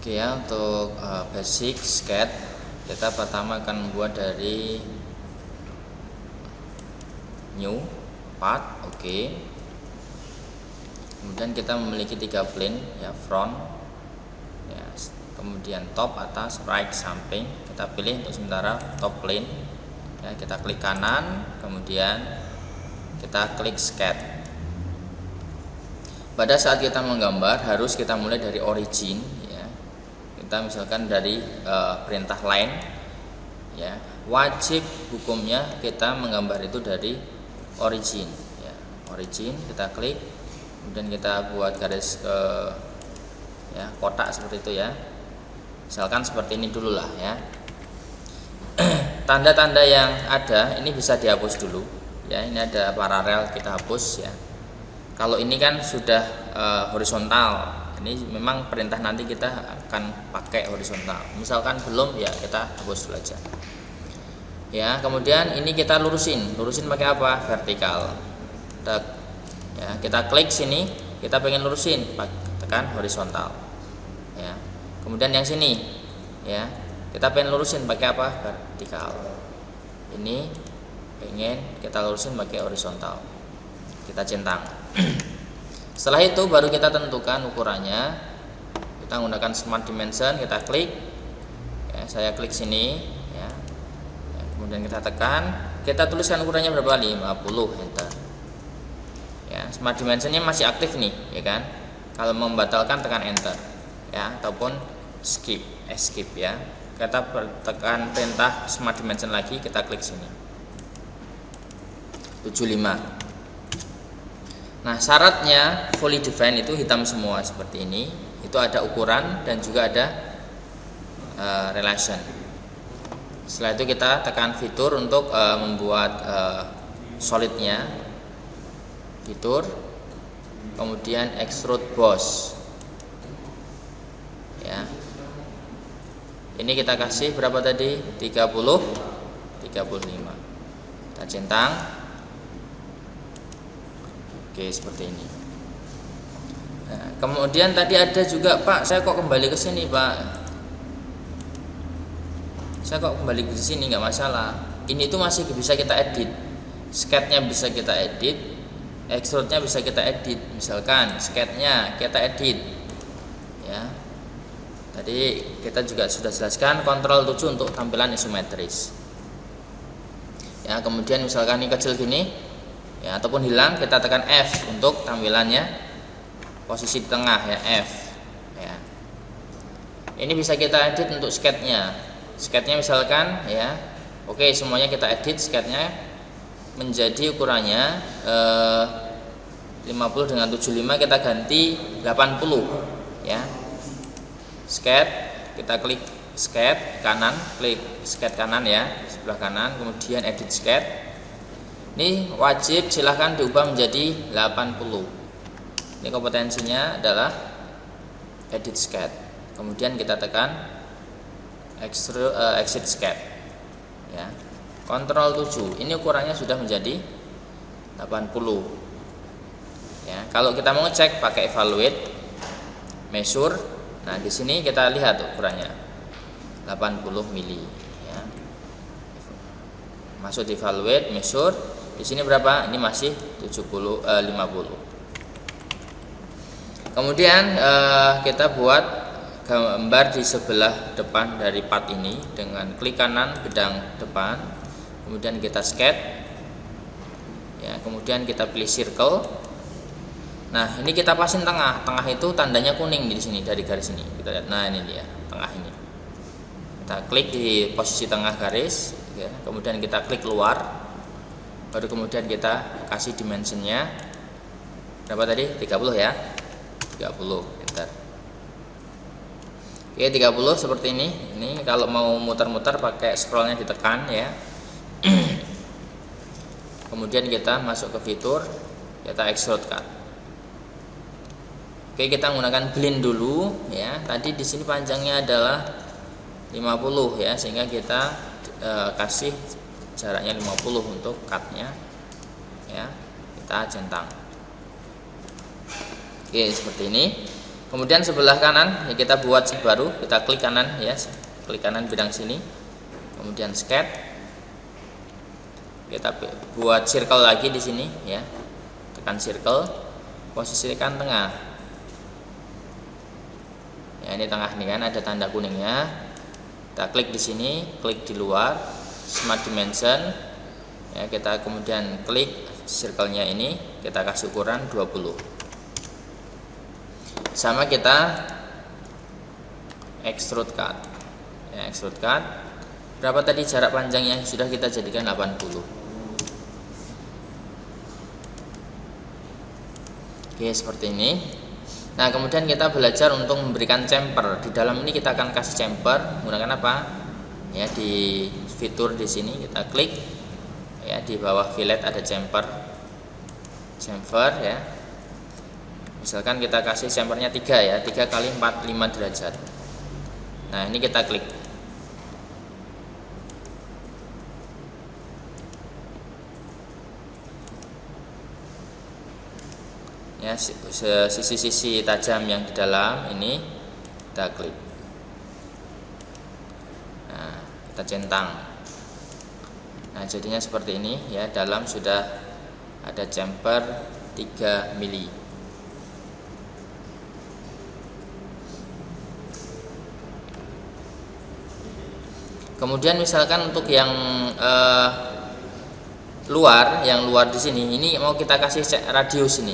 Oke ya, untuk basic sketch kita pertama akan membuat dari new part. Oke. Kemudian kita memiliki 3 plane ya, front ya, kemudian top, atas, right, samping. Kita pilih untuk sementara top plane ya, kita klik kanan, kemudian kita klik sketch. Pada saat kita menggambar harus kita mulai dari origin ya. Kita misalkan dari perintah line ya, wajib hukumnya kita menggambar itu dari origin ya. Origin kita klik, kemudian kita buat garis ke ya, kotak seperti itu ya. Misalkan seperti ini dulu lah ya. Tanda-tanda yang ada ini bisa dihapus dulu ya. Ini ada paralel, kita hapus ya. Kalau ini kan sudah horizontal, ini memang perintah nanti kita akan pakai horizontal. Misalkan belum ya, kita hapus dulu aja ya. Kemudian ini kita lurusin pakai apa? Vertikal. Ya, kita klik sini, kita pengen lurusin, tekan horizontal ya. Kemudian yang sini ya, kita pengen lurusin pakai apa? Vertikal. Ini pengen kita lurusin pakai horizontal, kita centang. Setelah itu baru kita tentukan ukurannya. Kita menggunakan smart dimension, kita klik ya, saya klik sini ya. Kemudian kita tekan, kita tuliskan ukurannya berapa? 50, enter ya. Smart dimensionnya masih aktif nih ya kan. Kalau membatalkan tekan enter ya, ataupun skip, escape ya. Kita tekan perintah smart dimension lagi, kita klik sini 75. Nah, syaratnya fully defined itu hitam semua seperti ini. Itu ada ukuran dan juga ada relation. Setelah itu kita tekan fitur untuk membuat solidnya. Fitur, kemudian extrude boss. Ya. Ini kita kasih berapa tadi? 30, 35. Kita centang. Oke, seperti ini. Nah, kemudian tadi ada juga, Pak, saya kok kembali ke sini, Pak. Saya kok kembali ke sini, nggak masalah. Ini tuh masih bisa kita edit. Sketchnya bisa kita edit, extrude-nya bisa kita edit. Misalkan sketchnya kita edit. Ya. Tadi kita juga sudah jelaskan Ctrl 7 untuk tampilan isometris. Ya, kemudian misalkan ini kecil gini. Ya, ataupun hilang, kita tekan F untuk tampilannya posisi di tengah ya, F ya. Ini bisa kita edit untuk sketchnya. Sketchnya misalkan ya, oke, semuanya kita edit sketchnya menjadi ukurannya 50 dengan 75, kita ganti 80 ya. Sketch, kita klik sketch kanan, klik sketch kanan ya, sebelah kanan, kemudian edit sketch. Ini wajib silahkan diubah menjadi 80. Ini kompetensinya adalah edit sketch. Kemudian kita tekan exit sketch. Ya. Ctrl 7. Ini ukurannya sudah menjadi 80. Ya, kalau kita mau ngecek pakai evaluate, measure. Nah, di sini kita lihat ukurannya 80 mili ya. Masuk di evaluate, measure. Di sini berapa? Ini masih 50. Kemudian kita buat gambar di sebelah depan dari part ini dengan klik kanan gedang depan, kemudian kita sketch. Ya, kemudian kita pilih circle. Nah, ini kita pasin tengah. Tengah itu tandanya kuning di sini dari garis ini. Kita lihat. Nah, ini dia, tengah ini. Kita klik di posisi tengah garis, ya. Kemudian kita klik luar. Baru kemudian kita kasih dimensionnya berapa tadi? 30 ya. 30, enter. Oke, 30 seperti ini. Ini kalau mau muter-muter pakai scrollnya ditekan ya. Kemudian kita masuk ke fitur, kita extrude cut. Oke, kita menggunakan blend dulu ya. Tadi di sini panjangnya adalah 50 ya, sehingga kita kasih jaraknya 50 untuk cutnya ya, kita centang. Oke, seperti ini. Kemudian sebelah kanan ya kita buat baru, kita klik kanan ya, klik kanan bidang sini, kemudian sketch, kita buat circle lagi di sini ya, tekan circle, posisikan tengah ya, ini tengah nih kan ada tanda kuningnya, kita klik di sini, klik di luar smart dimension ya, kita kemudian klik circle-nya ini, kita kasih ukuran 20. Sama kita extrude cut ya, extrude cut berapa tadi jarak panjangnya, sudah kita jadikan 80. Oke, seperti ini. Nah, kemudian kita belajar untuk memberikan chamfer. Di dalam ini kita akan kasih chamfer menggunakan apa ya, di fitur di sini kita klik ya, di bawah fillet ada chamfer ya. Misalkan kita kasih chamfernya 3 ya, 3 kali 45 derajat. Nah, ini kita klik. Ya, sisi-sisi tajam yang di dalam ini kita klik. Nah, kita centang. Nah, jadinya seperti ini ya, dalam sudah ada chamfer 3 mili. Kemudian misalkan untuk yang luar di sini, ini mau kita kasih radius ini.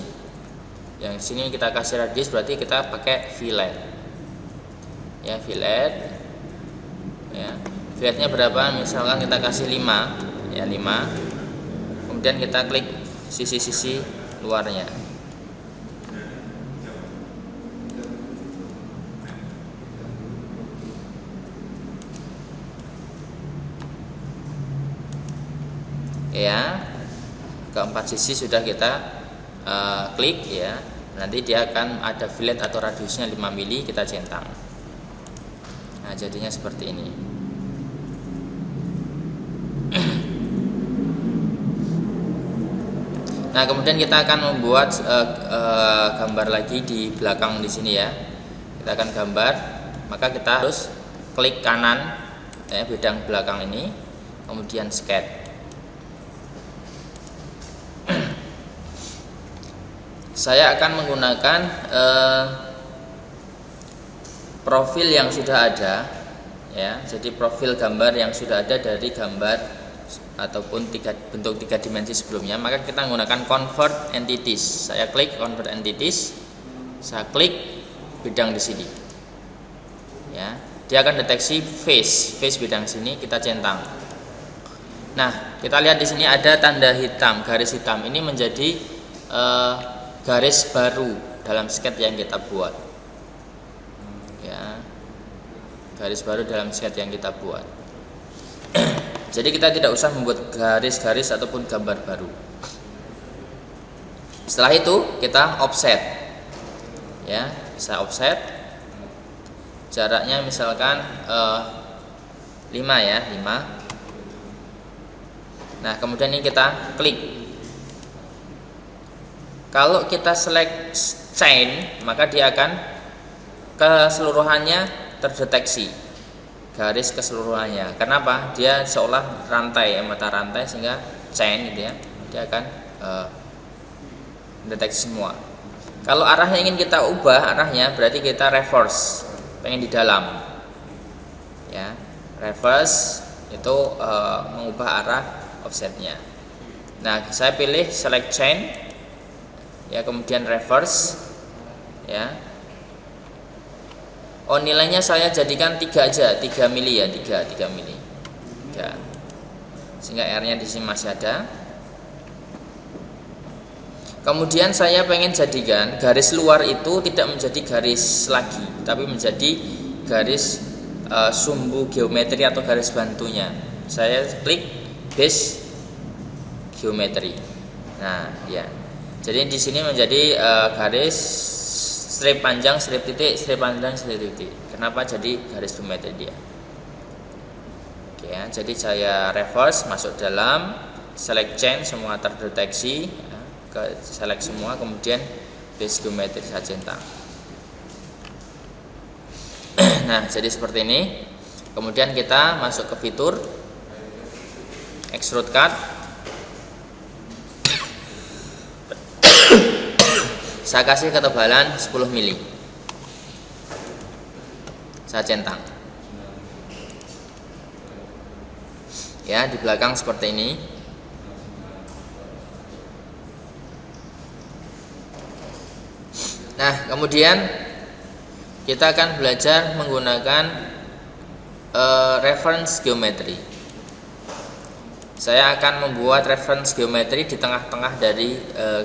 Yang sini kita kasih radius, berarti kita pakai fillet. Ya, fillet. Ya, filletnya berapa? Misalkan kita kasih 5, ya 5. Kemudian kita klik sisi-sisi luarnya. Ya, keempat sisi sudah kita klik ya, nanti dia akan ada fillet atau radiusnya 5 mili, kita centang. Nah, jadinya seperti ini. Nah, kemudian kita akan membuat gambar lagi di belakang di sini ya. Kita akan gambar, maka kita harus klik kanan ya, bidang belakang ini, kemudian sketch. Saya akan menggunakan profil yang sudah ada ya, jadi profil gambar yang sudah ada dari gambar ataupun bentuk 3 dimensi sebelumnya, maka kita menggunakan convert entities. Saya klik convert entities, saya klik bidang di sini ya, dia akan deteksi face bidang sini, kita centang. Nah, kita lihat di sini ada tanda hitam, garis hitam, ini menjadi garis baru dalam sketch yang kita buat ya, garis baru dalam sketch yang kita buat. Jadi kita tidak usah membuat garis-garis ataupun gambar baru. Setelah itu kita offset ya, saya offset jaraknya misalkan 5 ya, 5. Nah, kemudian ini kita klik. Kalau kita select chain, maka dia akan keseluruhannya terdeteksi, garis keseluruhannya. Kenapa? Dia seolah rantai, mata rantai, sehingga chain gitu ya, dia akan mendeteksi semua. Kalau arahnya ingin kita ubah arahnya, berarti kita reverse, pengen di dalam ya, reverse itu mengubah arah offsetnya. Nah, saya pilih select chain ya, kemudian reverse ya. Oh, nilainya saya jadikan 3 aja, 3 mili ya, 3 mili 3. Sehingga R nya di sini masih ada. Kemudian saya pengen jadikan garis luar itu tidak menjadi garis lagi, tapi menjadi garis sumbu geometri atau garis bantunya. Saya klik base geometri. Nah, ya. Jadi di sini menjadi garis strip panjang, strip titik, strip panjang, strip titik. Kenapa jadi garis geometri dia? Oke ya, jadi saya reverse, masuk dalam, select chain, semua terdeteksi ya, ke select semua, kemudian base geometri saya centang. Nah, jadi seperti ini. Kemudian kita masuk ke fitur extrude cut. Saya kasih ketebalan 10 mili. Saya centang. Ya, di belakang seperti ini. Nah, kemudian kita akan belajar menggunakan reference geometry. Saya akan membuat reference geometry di tengah-tengah dari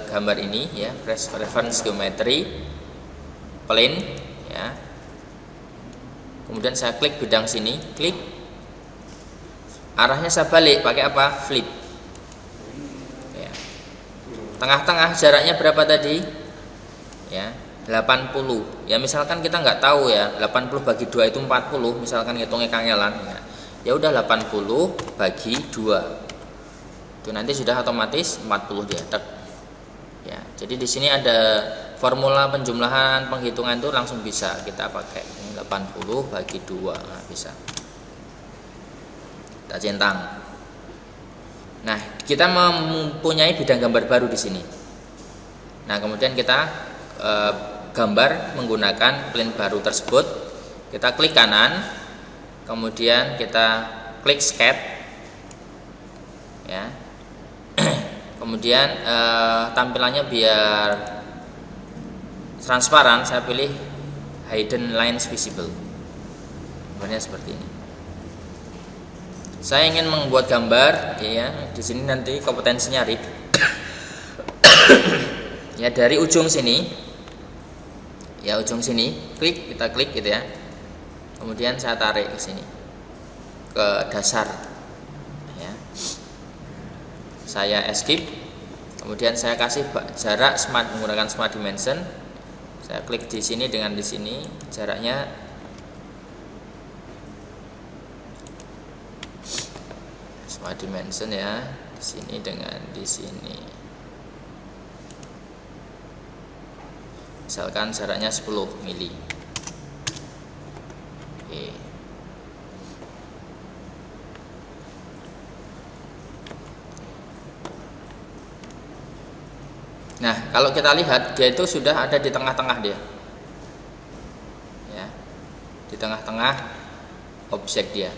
gambar ini, ya, reference geometry plane, ya. Kemudian saya klik bidang sini, klik. Arahnya saya balik, pakai apa? Flip. Ya. Tengah-tengah jaraknya berapa tadi? Ya, 80. Ya, misalkan kita nggak tahu ya, 80 bagi 2 itu 40, misalkan ngitungnya kangelan. Ya udah 80 bagi 2. Itu nanti sudah otomatis 40 dia. Ya, jadi di sini ada formula penjumlahan penghitungan itu langsung bisa kita pakai. 80 bagi 2. Nah, bisa. Kita centang. Nah, kita mempunyai bidang gambar baru di sini. Nah, kemudian kita gambar menggunakan plane baru tersebut. Kita klik kanan, kemudian kita klik sketch, ya. Kemudian tampilannya biar transparan, saya pilih hidden lines visible. Gambarnya seperti ini. Saya ingin membuat gambar, ya. Di sini nanti kompetensinya RIP. Ya, dari ujung sini. Ya, ujung sini, kita klik gitu ya. Kemudian saya tarik ke sini, ke dasar, ya. Saya escape. Kemudian saya kasih jarak smart menggunakan smart dimension. Saya klik di sini dengan di sini, jaraknya smart dimension, ya. Di sini dengan di sini. Misalkan jaraknya 10 mili. Oke. Nah, kalau kita lihat dia itu sudah ada di tengah-tengah dia. Ya. Di tengah-tengah objek dia.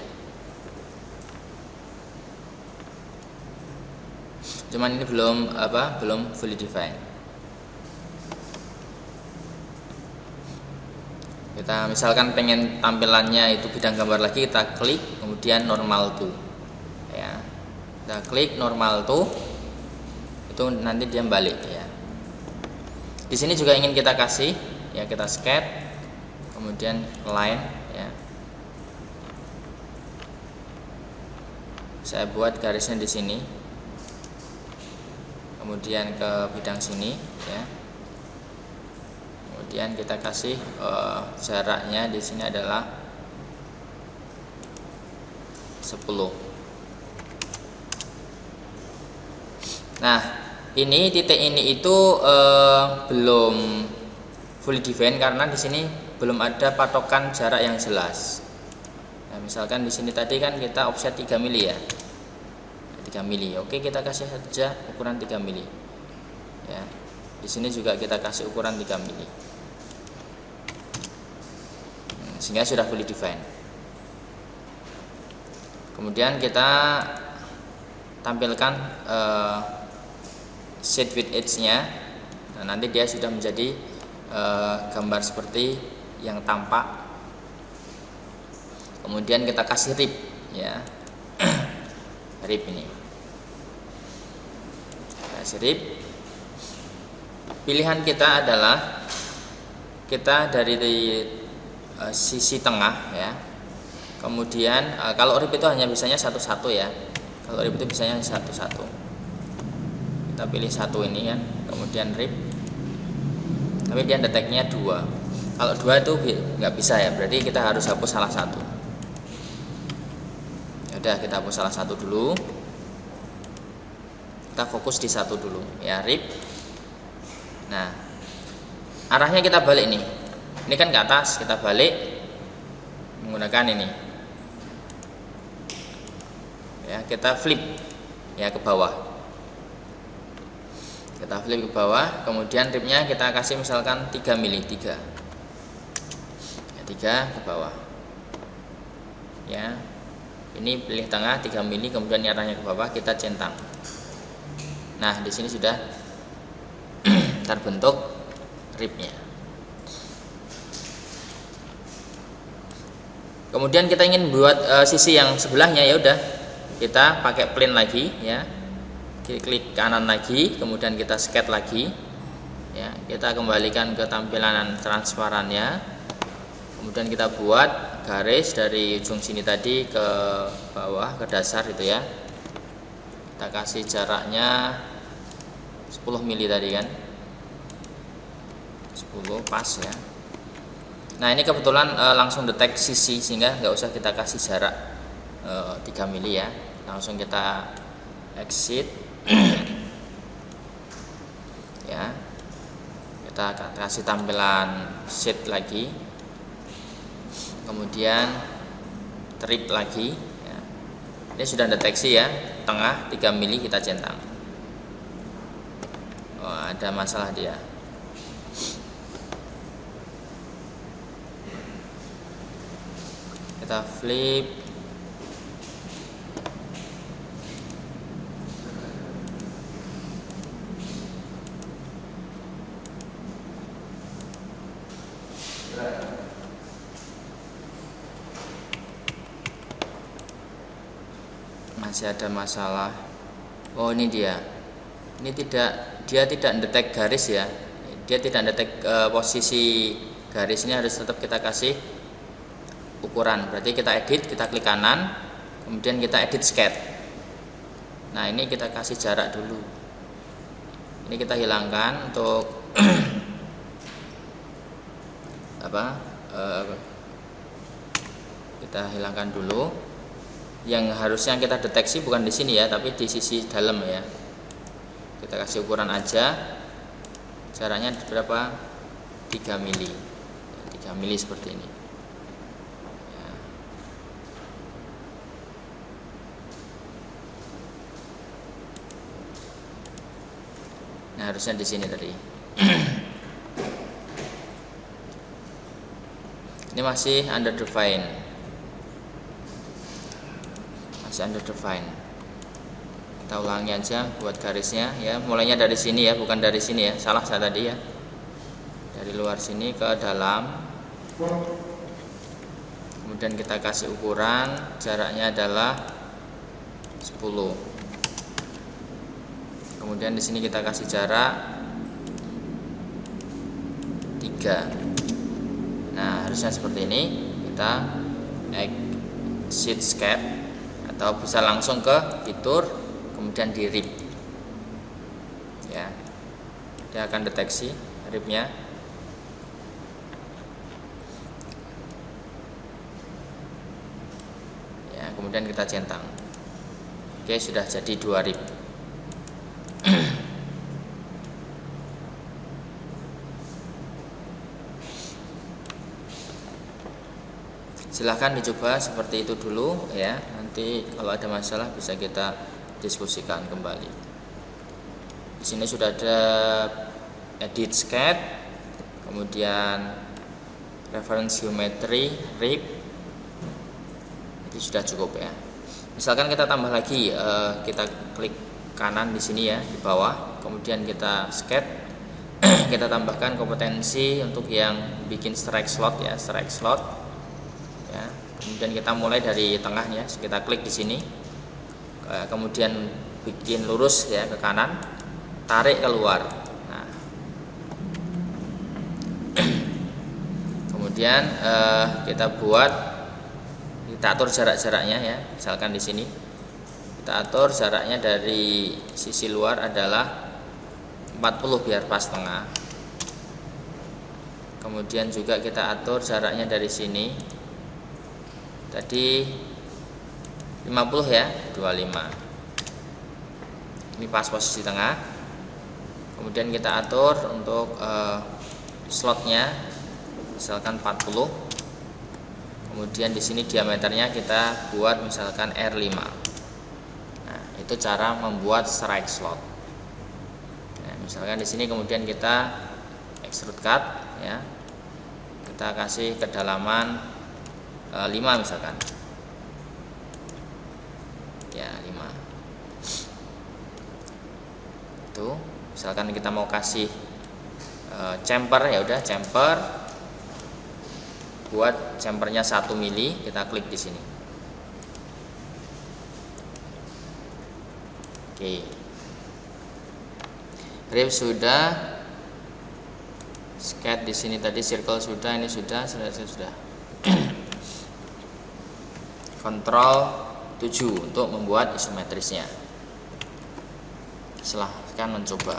Cuman ini belum fully defined. Kita misalkan pengen tampilannya itu bidang gambar lagi, kita klik kemudian normal to, ya. Kita klik normal to, itu nanti dia balik, ya. Di sini juga ingin kita kasih, ya, kita sketch kemudian line, ya. Saya buat garisnya di sini, kemudian ke bidang sini, ya. Kemudian kita kasih jaraknya di sini adalah 10. Nah, ini titik ini itu belum fully defined karena di sini belum ada patokan jarak yang jelas. Nah, misalkan di sini tadi kan kita offset 3 mili, ya. 3 mili. Oke, kita kasih saja ukuran 3 mili. Ya. Di sini juga kita kasih ukuran 3 mili. Sehingga sudah fully defined. Kemudian kita tampilkan shade with edge-nya. Nah, nanti dia sudah menjadi gambar seperti yang tampak. Kemudian kita kasih rip, ya. Rip ini. Kasih rip. Pilihan kita adalah kita dari sisi tengah, ya. Kemudian kalau rip itu hanya bisanya satu-satu, ya. Kalau rip itu bisanya satu-satu. Kita pilih satu ini, kan. Kemudian rip. Tapi dia deteknya 2. Kalau 2 itu nggak bisa, ya. Berarti kita harus hapus salah satu. Ya udah, kita hapus salah satu dulu. Kita fokus di satu dulu, ya, rip. Nah, arahnya kita balik nih. Ini kan ke atas, kita balik. menggunakan ini ya, kita flip ya ke bawah, kemudian ribnya kita kasih misalkan 3 mili, 3 ke bawah ya. Ini pilih tengah 3 mili, kemudian arahnya ke bawah, kita centang. Nah, di sini sudah terbentuk ribnya. Kemudian kita ingin buat sisi yang sebelahnya, ya udah kita pakai plane lagi ya. Klik kanan lagi, kemudian kita skate lagi ya. Kita kembalikan ke tampilan transparannya. Kemudian kita buat garis dari ujung sini tadi ke bawah, ke dasar itu ya. Kita kasih jaraknya 10 mili tadi kan, 10 pas ya. Nah, ini kebetulan langsung detect sisi, sehingga nggak usah kita kasih jarak 3 mili ya. Langsung kita exit ya. Kita kasih tampilan sheet lagi, kemudian trip lagi ya. Ini sudah deteksi ya, tengah 3 mili, kita centang. Oh, ada masalah dia. Kita flip, masih ada masalah. Oh, ini dia. Ini dia tidak detect garis ya. Dia tidak detect posisi garis. Ini harus tetap kita kasih ukuran. Berarti kita edit, kita klik kanan, kemudian kita edit skate. Nah, ini kita kasih jarak dulu. Ini kita hilangkan untuk kita hilangkan dulu. Yang harusnya kita deteksi bukan di sini ya, tapi di sisi dalam ya. Kita kasih ukuran aja. Jaraknya berapa? 3 mili. 3 mili seperti ini. Ya. Nah, harusnya di sini tadi. Ini masih under define. Kita ulangi aja buat garisnya ya. Mulainya dari sini ya, bukan dari sini ya. Salah saya tadi ya. Dari luar sini ke dalam. Kemudian kita kasih ukuran, jaraknya adalah 10. Kemudian di sini kita kasih jarak 3. Nah, harusnya seperti ini. Kita exit skate, atau bisa langsung ke fitur, kemudian di rib ya. Dia akan deteksi ribnya. Ya, kemudian kita centang. Oke, sudah jadi 2 rib. Silahkan dicoba seperti itu dulu ya. Nanti kalau ada masalah bisa kita diskusikan kembali. Di sini sudah ada edit skate, kemudian reference geometry, rib. Itu sudah cukup ya. Misalkan kita tambah lagi, kita klik kanan di sini ya, di bawah, kemudian kita skate. Kita tambahkan kompetensi untuk yang bikin strike slot ya, strike slot. Ya, kemudian kita mulai dari tengahnya, kita klik di sini, kemudian bikin lurus ya ke kanan, tarik keluar. Nah, kemudian kita atur jarak-jaraknya ya. Misalkan di sini kita atur jaraknya dari sisi luar adalah 40 biar pas tengah. Kemudian juga kita atur jaraknya dari sini. Tadi 50 ya, 25. Ini pas posisi tengah. Kemudian kita atur untuk slotnya, misalkan 40. Kemudian di sini diameternya kita buat misalkan R5. Nah, itu cara membuat strike slot. Nah, misalkan di sini kemudian kita extrude cut ya. Kita kasih kedalaman 5 misalkan. Ya, 5. Itu, misalkan kita mau kasih chamfer, ya udah chamfer. Buat chamfernya 1 mili, kita klik di sini. Oke. Rib sudah, skate di sini tadi, circle sudah, ini sudah. Ctrl 7 untuk membuat isometrisnya. Silahkan mencoba.